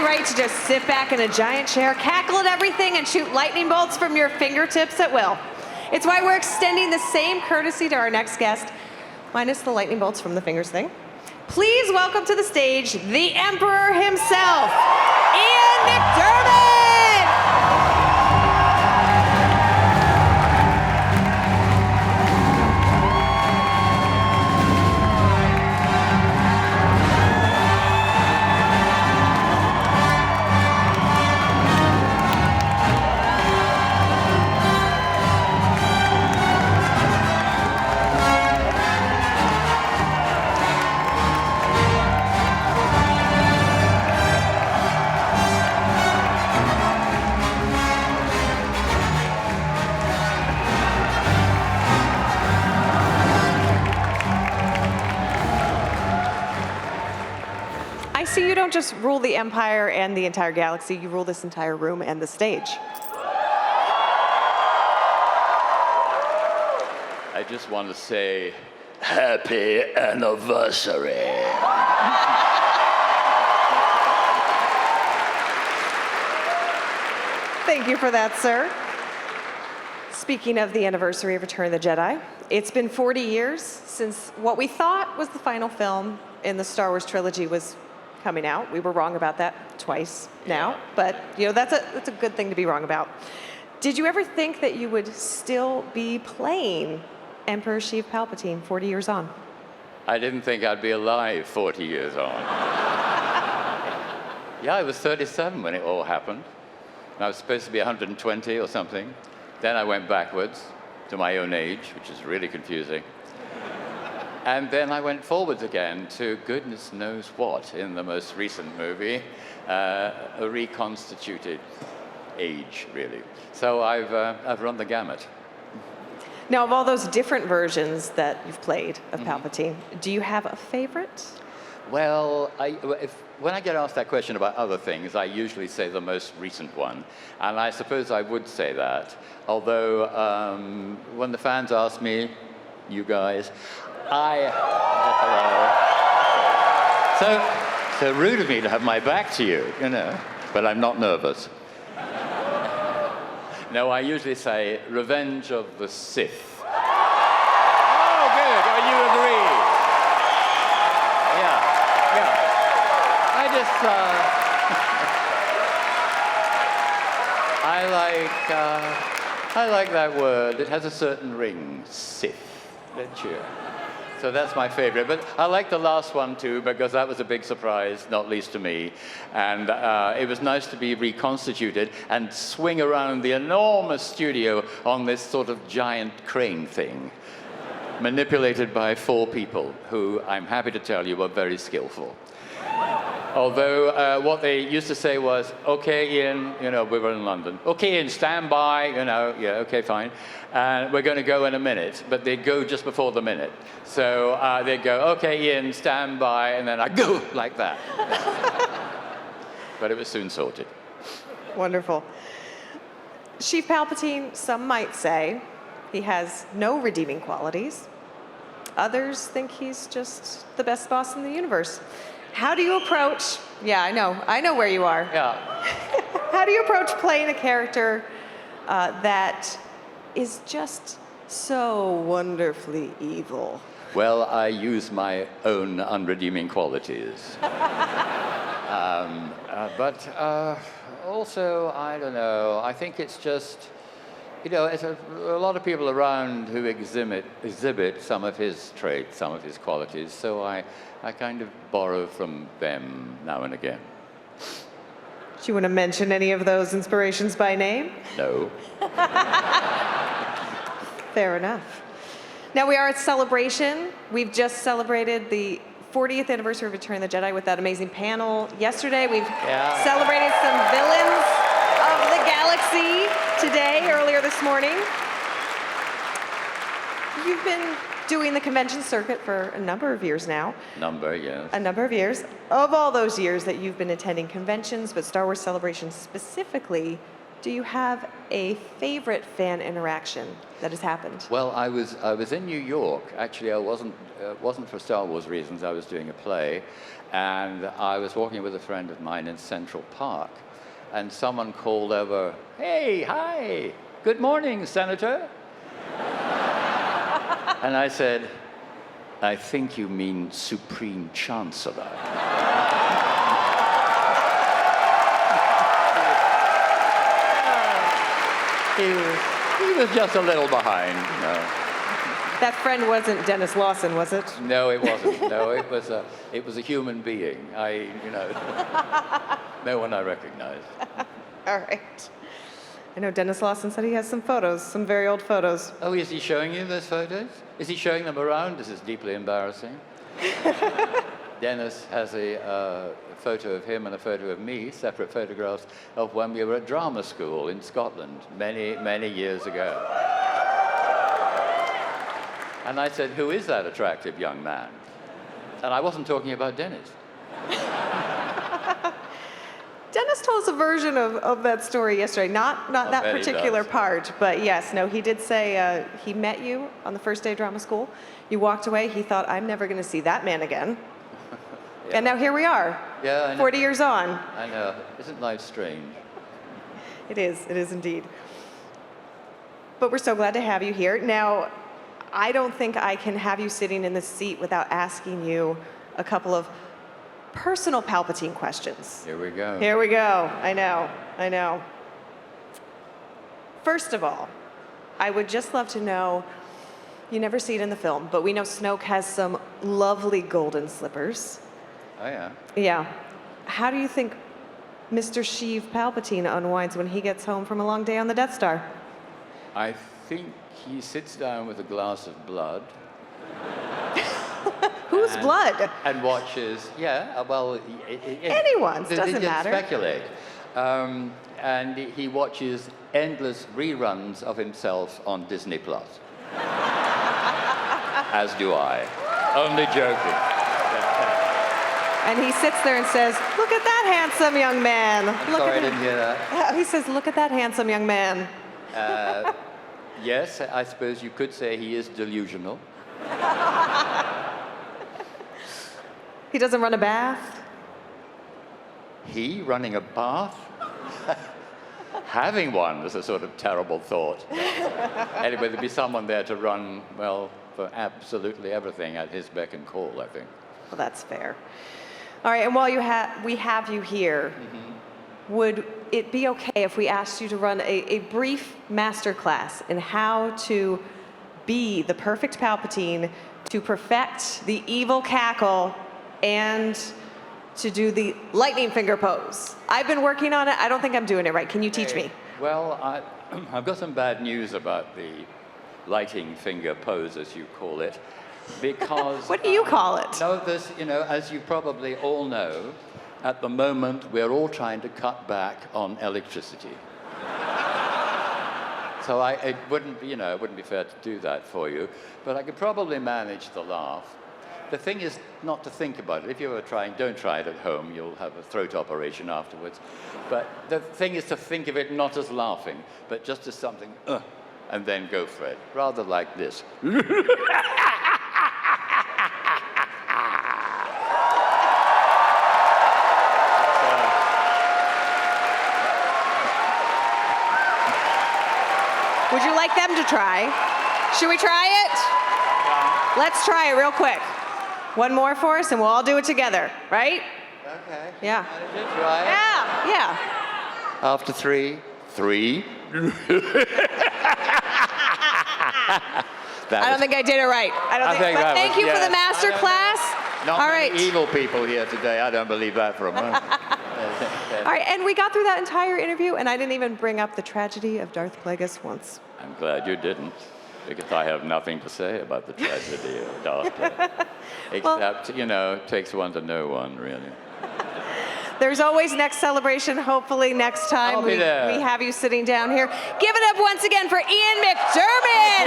right to just sit back in a giant chair, cackle at everything, and shoot lightning bolts from your fingertips at will. It's why we're extending the same courtesy to our next guest, minus the lightning bolts from the fingers thing. Please welcome to the stage the Emperor himself, Ian McDiarmid! So you don't just rule the Empire and the entire galaxy, you rule this entire room and the stage. I just want to say, happy anniversary. Thank you for that, sir. Speaking of the anniversary of Return of the Jedi, it's been 40 years since what we thought was the final film in the Star Wars trilogy was coming out. We were wrong about that twice now, but you know that's a good thing to be wrong about. Did you ever think that you would still be playing Emperor Sheev Palpatine 40 years on? I didn't think I'd be alive 40 years on. Yeah, I was 37 when it all happened. And I was supposed to be 120 or something. Then I went backwards to my own age, which is really confusing. And then I went forwards again to goodness knows what in the most recent movie, a reconstituted age, really. So I've run the gamut. Now, of all those different versions that you've played of Palpatine, do you have a favorite? Well, when I get asked that question about other things, I usually say the most recent one. And I suppose I would say that. Although, when the fans ask me, you guys, so rude of me to have my back to you, you know, but I'm not nervous. No, I usually say Revenge of the Sith. Oh, good. Oh, you agree. Yeah. I like that word. It has a certain ring, Sith, don't you? So that's my favorite. But I like the last one, too, because that was a big surprise, not least to me. And it was nice to be reconstituted and swing around the enormous studio on this sort of giant crane thing, manipulated by 4 people who, I'm happy to tell you, were very skillful. Although what they used to say was, okay, Ian, you know, we were in London. Okay, Ian, stand by, you know, yeah, okay, fine. And we're going to go in a minute, but they'd go just before the minute. So they'd go, okay, Ian, stand by, and then I'd go like that. But it was soon sorted. Wonderful. Sheev Palpatine, some might say, he has no redeeming qualities. Others think he's just the best boss in the universe. How do you approach, yeah, I know where you are. Yeah. How do you approach playing a character that is just so wonderfully evil? Well, I use my own unredeeming qualities. But also, I don't know, I think it's just, you know, it's a lot of people around who exhibit some of his traits, some of his qualities, so I kind of borrow from them now and again. Do you want to mention any of those inspirations by name? No. Fair enough. Now we are at Celebration. We've just celebrated the 40th anniversary of Return of the Jedi with that amazing panel yesterday. We've celebrated some villains of the galaxy today, earlier this morning. You've been doing the convention circuit for a number of years now. Yes. A number of years. Of all those years that you've been attending conventions, but Star Wars Celebration specifically, Do you have a favorite fan interaction that has happened? Well, I was in New York. Actually, I wasn't for Star Wars reasons. I was doing a play, and I was walking with a friend of mine in Central Park, and someone called over, "Hey, hi, good morning, Senator." And I said, "I think you mean Supreme Chancellor." He was just a little behind, you know. That friend wasn't Dennis Lawson, was it? No, it wasn't. No, it was a human being. No one I recognized. All right. I know Dennis Lawson said he has some photos, some very old photos. Oh, is he showing you those photos? Is he showing them around? This is deeply embarrassing. Dennis has a photo of him and a photo of me, separate photographs of when we were at drama school in Scotland many, many years ago. And I said, "Who is that attractive young man?" And I wasn't talking about Dennis. Dennis told us a version of that story yesterday. Not that bet he particular does. part, but yes, no, he did say he met you on the first day of drama school. You walked away. He thought, "I'm never going to see that man again." Yeah. And now here we are, Yeah, I know. 40 years on. I know. Isn't life strange? It is indeed. But we're so glad to have you here. Now, I don't think I can have you sitting in this seat without asking you a couple of personal Palpatine questions. Here we go. Here we go. I know. First of all, I would just love to know, you never see it in the film, but we know Snoke has some lovely golden slippers. Oh, yeah. Yeah. How do you think Mr. Sheev Palpatine unwinds when he gets home from a long day on the Death Star? I think he sits down with a glass of blood. Whose blood? And watches, Anyone's, doesn't matter. Speculate. And he watches endless reruns of himself on Disney Plus. As do I. Only joking. And he sits there and says, "Look at that handsome young man." Sorry, I didn't hear that. He says, "Look at that handsome young man." Yes, I suppose you could say he is delusional. He doesn't run a bath. He running a bath? Having one is a sort of terrible thought. Anyway, there'd be someone there to run, well, for absolutely everything at his beck and call, I think. Well, that's fair. All right, and while we have you here, would it be okay if we asked you to run a brief master class in how to be the perfect Palpatine, to perfect the evil cackle, and to do the lightning finger pose? I've been working on it. I don't think I'm doing it right. Can you teach me? Well, I've got some bad news about the lighting finger pose, as you call it, because... What do you call it? No, this, as you probably all know, at the moment, we're all trying to cut back on electricity. So it wouldn't be fair to do that for you, but I could probably manage the laugh. The thing is not to think about it. If you were trying, don't try it at home. You'll have a throat operation afterwards. But the thing is to think of it not as laughing, but just as something, and then go for it. Rather like this. Would you like them to try? Should we try it? Yeah. Let's try it real quick. One more for us, and we'll all do it together, right? Okay. Yeah. Try it. Yeah. After three. I don't think I did it right. But thank you for the master class. Not all many right. evil people here today. I don't believe that for a moment. All right, and we got through that entire interview, and I didn't even bring up the tragedy of Darth Plagueis once. I'm glad you didn't, because I have nothing to say about the tragedy of Darth Plagueis. Except, it takes one to know one, really. There's always next celebration. Hopefully next time I'll be there. we have you sitting down here. Give it up once again for Ian McDiarmid.